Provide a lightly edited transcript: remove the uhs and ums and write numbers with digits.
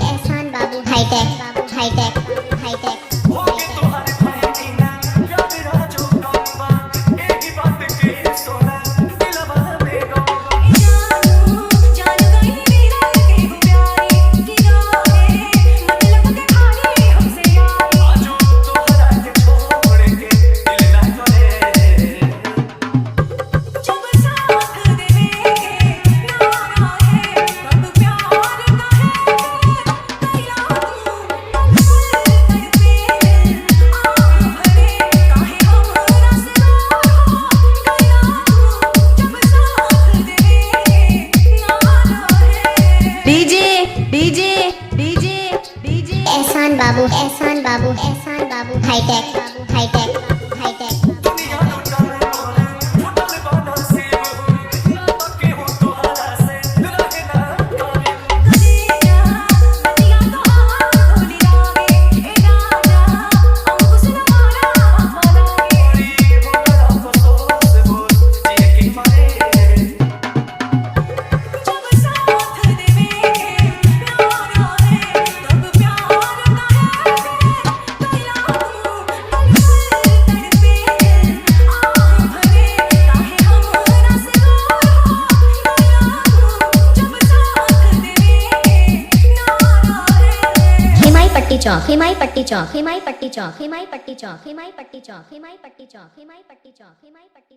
एहसान बाबू hi tech hi tech hi tech एहसान बाबू हाईटेक हाईटेक हाईटेक हिमाई पट्टी चौक हिमाई पट्टी चौक हिमाई पट्टी चौक हिमाई पट्टी चौक हिमाई पट्टी चौक हिमाई पट्टी चौक हिमाई पट्टी चौक हिमाई पट्टी चौक